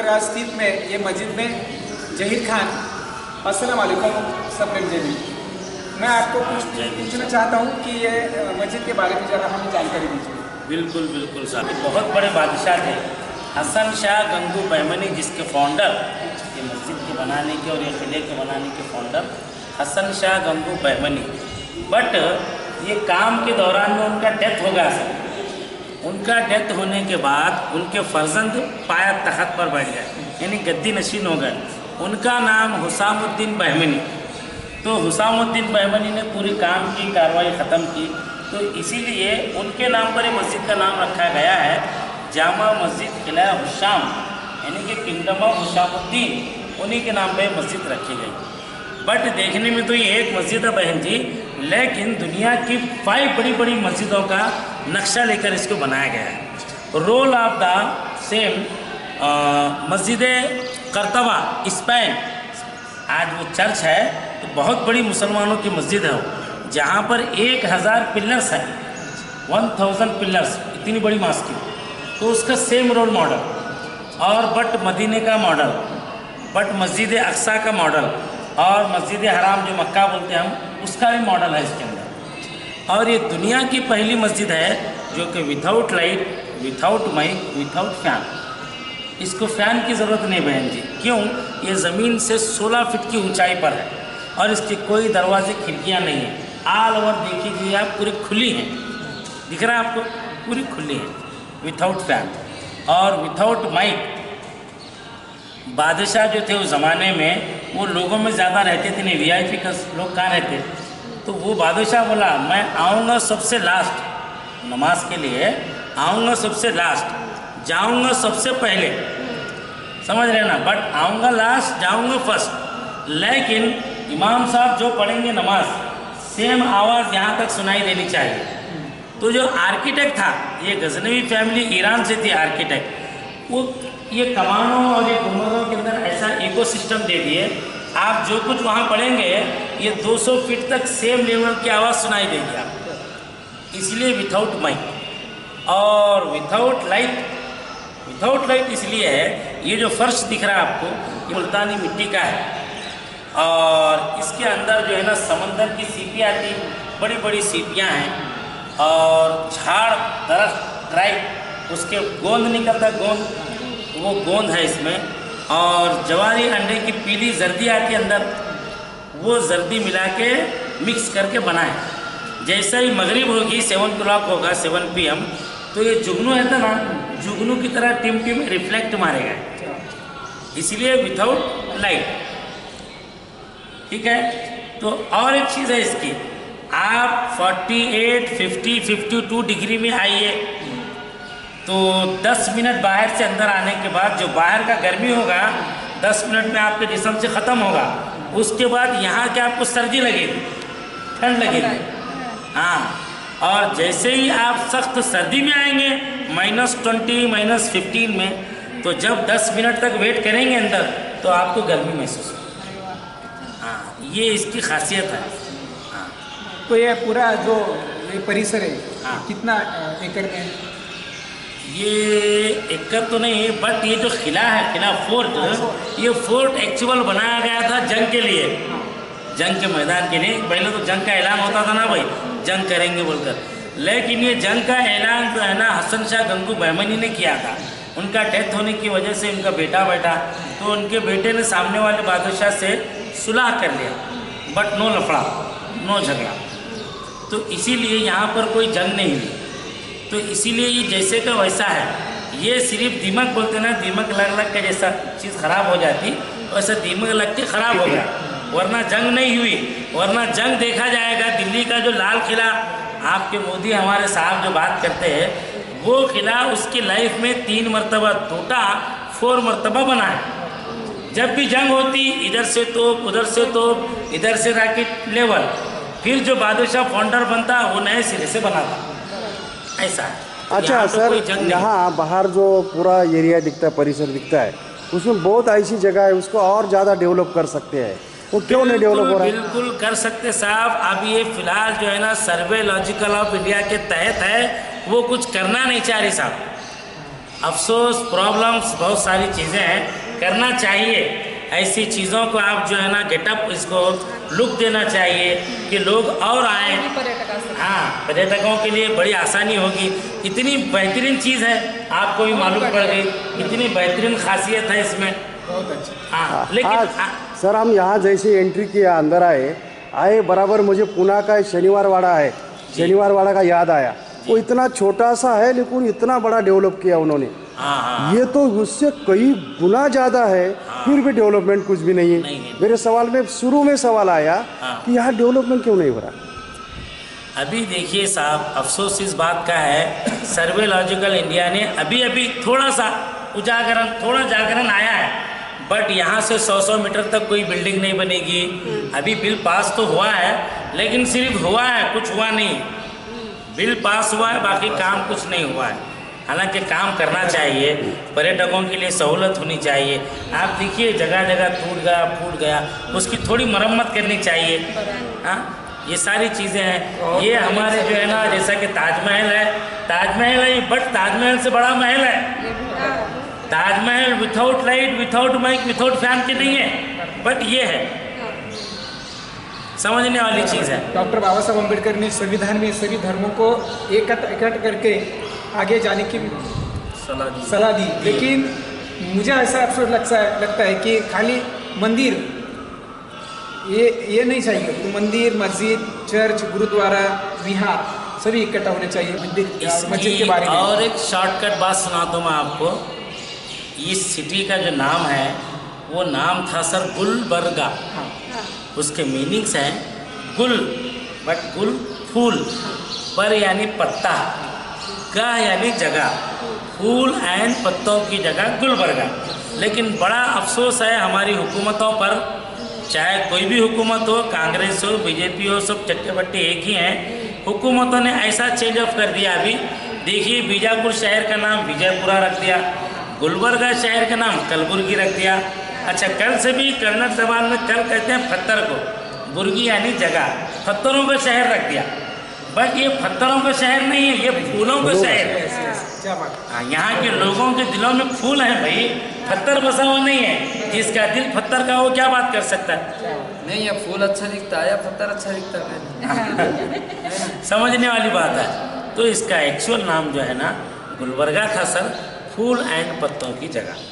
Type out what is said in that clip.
जगह स्थित में ये मस्जिद में जहीर खान, अस्सलाम वालेकुम सब जमी, मैं आपको पूछना चाहता हूँ कि ये मस्जिद के बारे में ज़रा हमें जानकारी दीजिए। बिल्कुल बिल्कुल साहब, बहुत बड़े बादशाह थे हसन शाह गंगू बहमनी, जिसके फाउंडर ये मस्जिद के बनाने के और ये किले के बनाने के फाउंडर हसन शाह गंगू बहमनी। बट ये काम के दौरान में उनका डेथ हो गया सर। उनका डेथ होने के बाद उनके फर्जंद पाया तख्त पर बैठ गए, यानी गद्दी नशीन हो गए। उनका नाम हुसामुद्दीन बहमनी। तो हुसामुद्दीन बहमनी ने पूरी काम की कार्रवाई ख़त्म की, तो इसीलिए उनके नाम पर ये मस्जिद का नाम रखा गया है जामा मस्जिद किला हुशाम, यानी कि किंगडम ऑफ हुशामुद्दीन, उन्हीं के नाम पे मस्जिद रखी गई। बट देखने में तो ये एक मस्जिद है बहन जी, लेकिन दुनिया की 5 बड़ी बड़ी मस्जिदों का नक्शा लेकर इसको बनाया गया है। रोल ऑफ द सेम मस्जिद करतबा स्पेन, आज वो चर्च है तो बहुत बड़ी मुसलमानों की मस्जिद है वो, जहाँ पर 1000 पिलर्स है, 1000 पिलर्स, इतनी बड़ी मस्जिद। तो उसका सेम रोल मॉडल, और बट मदीने का मॉडल, बट मस्जिद अक्सा का मॉडल, और मस्जिद हराम जो मक्का बोलते हैं हम, उसका भी मॉडल है इसके अंदर। और ये दुनिया की पहली मस्जिद है जो कि without light, without mic, without fan. इसको फ़ैन की ज़रूरत नहीं बहन जी, क्यों? ये ज़मीन से 16 फीट की ऊंचाई पर है और इसकी कोई दरवाजे खिड़कियां नहीं है। ऑल ओवर देखिए आप, पूरी खुली हैं, दिख रहा है आपको, पूरी खुली हैं, विदाउट फैन और विदाउट माइक। बादशाह जो थे उस ज़माने में वो लोगों में ज़्यादा रहते थे नहीं, VIP का लोग कहाँ रहते। तो वो बादशाह बोला मैं आऊँगा सबसे लास्ट, नमाज के लिए आऊँगा सबसे लास्ट, जाऊँगा सबसे पहले, समझ रहे ना, बट आऊँगा लास्ट, जाऊँगा फर्स्ट। लेकिन इमाम साहब जो पढ़ेंगे नमाज, सेम आवाज़ यहाँ तक सुनाई देनी चाहिए। तो जो आर्किटेक्ट था, ये गजनवी फैमिली ईरान से थी आर्किटेक्ट, वो ये कमानों और ये गुंबदों के अंदर ऐसा इकोसिस्टम दे दिए, आप जो कुछ वहाँ पढ़ेंगे ये 200 फीट तक सेम लेवल की आवाज़ सुनाई देगी आप। इसलिए विदाउट माइक और विदाउट लाइट। विदाउट लाइट इसलिए है, ये जो फर्श दिख रहा है आपको, ये मुल्तानी मिट्टी का है, और इसके अंदर जो है ना समंदर की सीपियाँ आती, बड़ी बड़ी सीपियाँ हैं, और झाड़ दरख्त ड्राई, उसके गोंद निकलता, गोंद, वो गोंद है इसमें, और जवारी अंडे की पीली जर्दी आती अंदर, वो जर्दी मिला के मिक्स करके बनाए। जैसे ही मगरिब होगी, 7 o'clock होगा, 7 PM, तो ये जुगनू है ना, जुगनू की तरह टिम टिम रिफ्लेक्ट मारेगा, इसलिए विदाउट लाइट। ठीक है, तो और एक चीज़ है इसकी, आप 48, 50, 52 डिग्री में आइए तो 10 मिनट बाहर से अंदर आने के बाद जो बाहर का गर्मी होगा 10 मिनट में आपके जिस्म से ख़त्म होगा। उसके बाद यहाँ के आपको सर्दी लगेगी, ठंड लगेगी। हाँ, और जैसे ही आप सख्त सर्दी में आएंगे -20, -15 में, तो जब 10 मिनट तक वेट करेंगे अंदर तो आपको गर्मी महसूस होगी। हाँ, ये इसकी खासियत है। हाँ, तो ये पूरा जो ये परिसर है, हाँ, कितना एकड़ में? ये एकड़ तो नहीं है, बट ये जो किला है, किला फोर्ट, ये फोर्ट एक्चुअल बनाया गया था जंग के लिए, जंग के मैदान के लिए। पहले तो जंग का ऐलान होता था ना भाई, जंग करेंगे बोलकर, लेकिन ये जंग का ऐलान जो है ना हसन शाह गंगू बहमनी ने किया था। उनका डेथ होने की वजह से उनका बेटा बैठा, तो उनके बेटे ने सामने वाले बादशाह से सुलह कर लिया, बट नो लफड़ा, नो झगड़ा, तो इसीलिए यहाँ पर कोई जंग नहीं हुई। तो इसीलिए ये जैसे का वैसा है, ये सिर्फ दीमक बोलते ना, दीमक लग के जैसा चीज़ ख़राब हो जाती, वैसा दीमक लग के ख़राब हो गया, वरना जंग नहीं हुई। वरना जंग देखा जाएगा, दिल्ली का जो लाल किला आपके मोदी हमारे साहब जो बात करते हैं, वो किला उसकी लाइफ में 3 मरतबा टूटा, 4 मरतबा बना है। जब भी जंग होती, इधर से तोप, उधर से तोप, इधर से रॉकेट लेवल, फिर जो बादशाह फाउंडर बनता वो नए सिरे से बनाता, ऐसा है। अच्छा सर, यहाँ बाहर जो पूरा एरिया दिखता है, परिसर दिखता है, उसमें बहुत ऐसी जगह है, उसको और ज़्यादा डेवलप कर सकते हैं, वो क्यों नहीं डेवलप हो रहा है? बिल्कुल कर सकते साहब। अब ये फिलहाल जो है ना सर्वे लॉजिकल ऑफ इंडिया के तहत है, वो कुछ करना नहीं चाह रही साहब। अफसोस, प्रॉब्लम्स, बहुत सारी चीज़ें हैं, करना चाहिए ऐसी चीज़ों को। आप जो है ना गेटअप, इसको लुक देना चाहिए कि लोग और आए। हाँ, पर्यटकों के लिए बड़ी आसानी होगी। इतनी बेहतरीन चीज़ है, आपको भी मालूम पड़ गई, इतनी बेहतरीन खासियत है इसमें। बहुत अच्छा। हाँ, लेकिन सर हम यहाँ जैसे एंट्री किया, अंदर आए बराबर मुझे पुणे का शनिवार वाड़ा है, शनिवार वाड़ा का याद आया। वो इतना छोटा सा है लेकिन इतना बड़ा डेवलप किया उन्होंने। हाँ, ये तो उससे कई गुना ज़्यादा है, फिर भी डेवलपमेंट कुछ भी नहीं है। मेरे सवाल में शुरू में सवाल आया कि यहाँ डेवलपमेंट क्यों नहीं हो रहा। अभी देखिए साहब, अफसोस इस बात का है, सर्वेलॉजिकल इंडिया ने अभी थोड़ा जागरण आया है, बट यहाँ से 100 मीटर तक कोई बिल्डिंग नहीं बनेगी। अभी बिल पास तो हुआ है, लेकिन सिर्फ हुआ है, कुछ हुआ नहीं। बिल पास हुआ है, बाकी काम कुछ नहीं हुआ है। हालांकि काम करना चाहिए, पर्यटकों के लिए सहूलत होनी चाहिए। आप देखिए जगह जगह फूट गया, उसकी थोड़ी मरम्मत करनी चाहिए। हाँ, ये सारी चीज़ें हैं। ये हमारे जो है ना, जैसा कि ताजमहल है, बट ताजमहल से बड़ा महल है। Taj Mahal without light, without mic, without fan के नहीं है, बट ये है, समझने वाली चीज़ है। डॉक्टर बाबा साहब अम्बेडकर ने संविधान में सभी धर्मों को इकट्ठ करके आगे जाने की सलाह दी, लेकिन मुझे ऐसा अफसोस लगता है कि खाली मंदिर ये नहीं चाहिए। तो मंदिर, मस्जिद, चर्च, गुरुद्वारा, विहार सभी इकट्ठा होने चाहिए मस्जिद के बारे में। और एक शॉर्टकट बात सुनाता हूँ मैं आपको। इस सिटी का जो नाम है, वो नाम था सर गुलबर्गा। उसके मीनिंग्स हैं गुल, बट गुल फूल, पर यानी पत्ता, का यानी जगह, फूल एंड पत्तों की जगह गुलबर्गा। लेकिन बड़ा अफसोस है हमारी हुकूमतों पर, चाहे कोई भी हुकूमत हो, कांग्रेस हो, बीजेपी हो, सब चट्टे बट्टे एक ही हैं। हुकूमतों ने ऐसा चेंज ऑफ कर दिया। अभी देखिए, बीजापुर शहर का नाम विजयपुरा रख दिया, गुलबर्गा शहर का नाम कलबुर्गी रख दिया। अच्छा, कल से भी कन्नड़ जबान में कल कहते हैं पत्थर को, बुर्गी यानी जगह, पत्थरों का शहर रख दिया। बट ये पत्थरों का शहर नहीं है, ये फूलों का शहर है। यहाँ के लोगों के दिलों में फूल हैं भाई, पत्थर बसा हुआ नहीं है। जिसका दिल पत्थर का, वो क्या बात कर सकता है? नहीं, या फूल अच्छा दिखता है या पत्थर अच्छा दिखता है। समझने वाली बात है। तो इसका एक्चुअल नाम जो है ना, गुलबर्गा था सर, फूल एंड पत्तों की जगह।